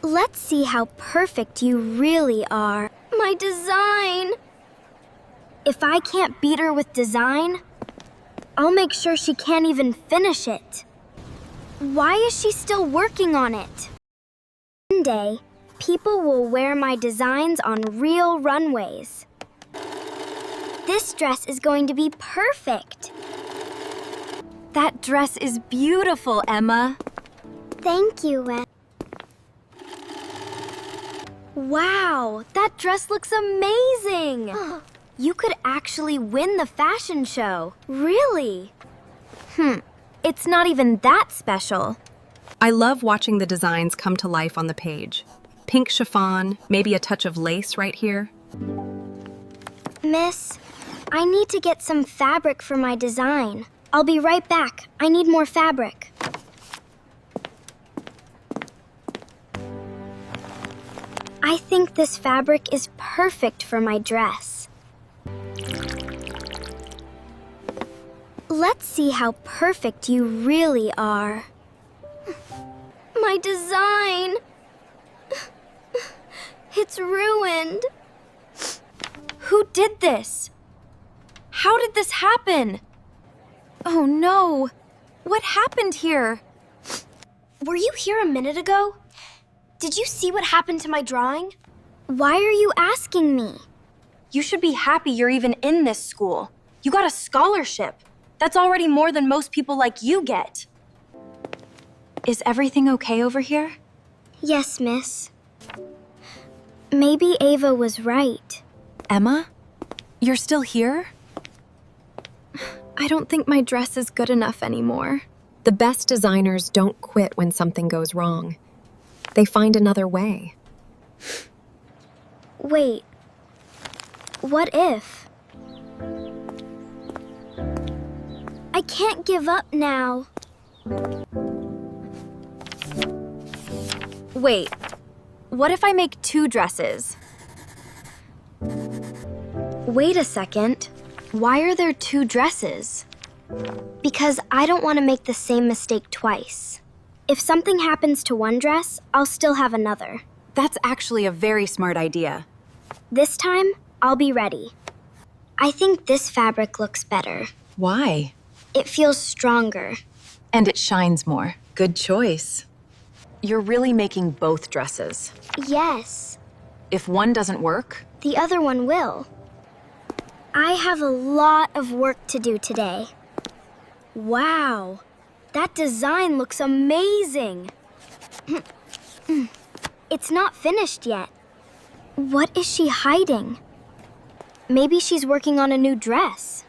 Let's see how perfect you really are. My design! If I can't beat her with design, I'll make sure she can't even finish it. Why is she still working on it? One day, people will wear my designs on real runways. This dress is going to be perfect. That dress is beautiful, Emma. Thank you, Ed. Wow, that dress looks amazing! You could actually win the fashion show. Really? It's not even that special. I love watching the designs come to life on the page. Pink chiffon, maybe a touch of lace right here. Miss, I need to get some fabric for my design. I'll be right back. I need more fabric. I think this fabric is perfect for my dress. Let's see how perfect you really are. My design! It's ruined. Who did this? How did this happen? Oh no! What happened here? Were you here a minute ago? Did you see what happened to my drawing? Why are you asking me? You should be happy you're even in this school. You got a scholarship. That's already more than most people like you get. Is everything okay over here? Yes, miss. Maybe Ava was right. Emma? You're still here? I don't think my dress is good enough anymore. The best designers don't quit when something goes wrong. They find another way. Wait. What if? I can't give up now. Wait. What if I make 2 dresses? Wait a second. Why are there 2 dresses? Because I don't want to make the same mistake twice. If something happens to one dress, I'll still have another. That's actually a very smart idea. This time, I'll be ready. I think this fabric looks better. Why? It feels stronger. And it shines more. Good choice. You're really making both dresses. Yes. If one doesn't work, The other one will. I have a lot of work to do today. Wow, that design looks amazing. It's not finished yet. What is she hiding? Maybe she's working on a new dress.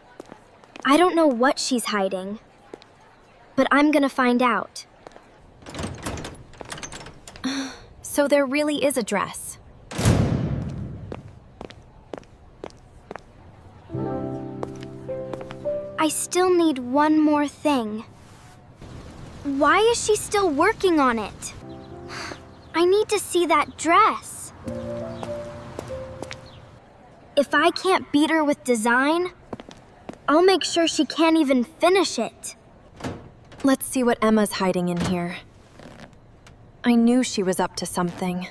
I don't know what she's hiding, but I'm gonna find out. So there really is a dress. I still need one more thing. Why is she still working on it? I need to see that dress. If I can't beat her with design, I'll make sure she can't even finish it. Let's see what Emma's hiding in here. I knew she was up to something.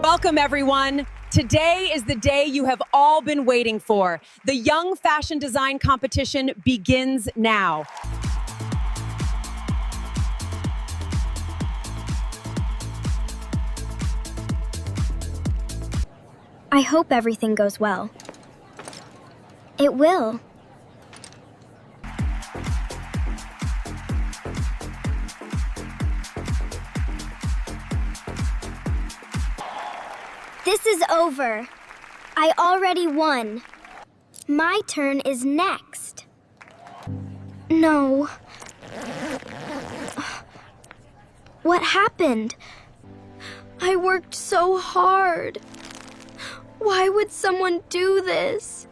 Welcome, everyone. Today is the day you have all been waiting for. The Young Fashion Design Competition begins now. I hope everything goes well. It will. This is over. I already won. My turn is next. No. What happened? I worked so hard. Why would someone do this?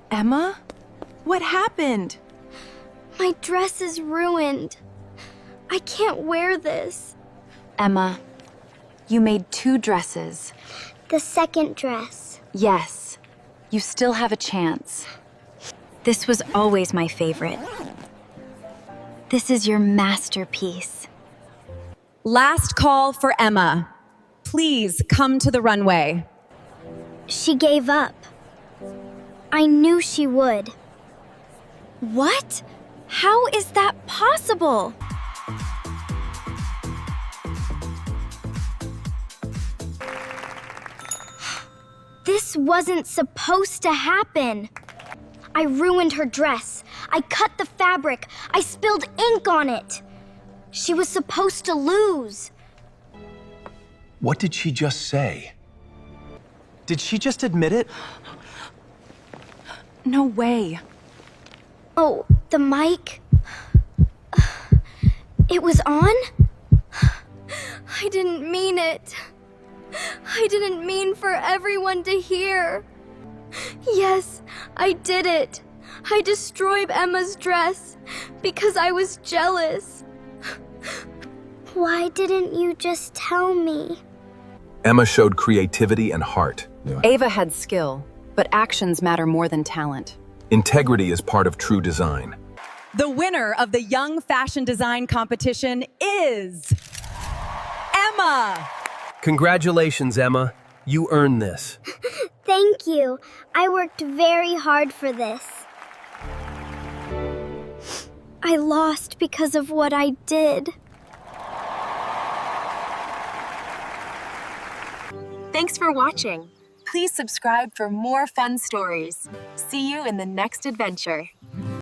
Emma? What happened? My dress is ruined. I can't wear this. Emma, you made 2 dresses. The second dress. Yes. You still have a chance. This was always my favorite. This is your masterpiece. Last call for Emma. Please come to the runway. She gave up. I knew she would. What? How is that possible? This wasn't supposed to happen. I ruined her dress. I cut the fabric. I spilled ink on it. She was supposed to lose. What did she just say? Did she just admit it? No way. Oh, the mic? It was on? I didn't mean it. I didn't mean for everyone to hear. Yes, I did it. I destroyed Emma's dress because I was jealous. Why didn't you just tell me? Emma showed creativity and heart. Ava had skill, but actions matter more than talent. Integrity is part of true design. The winner of the Young Fashion Design Competition is Emma. Congratulations, Emma. You earned this. Thank you. I worked very hard for this. I lost because of what I did. Thanks for watching. Please subscribe for more fun stories. See you in the next adventure.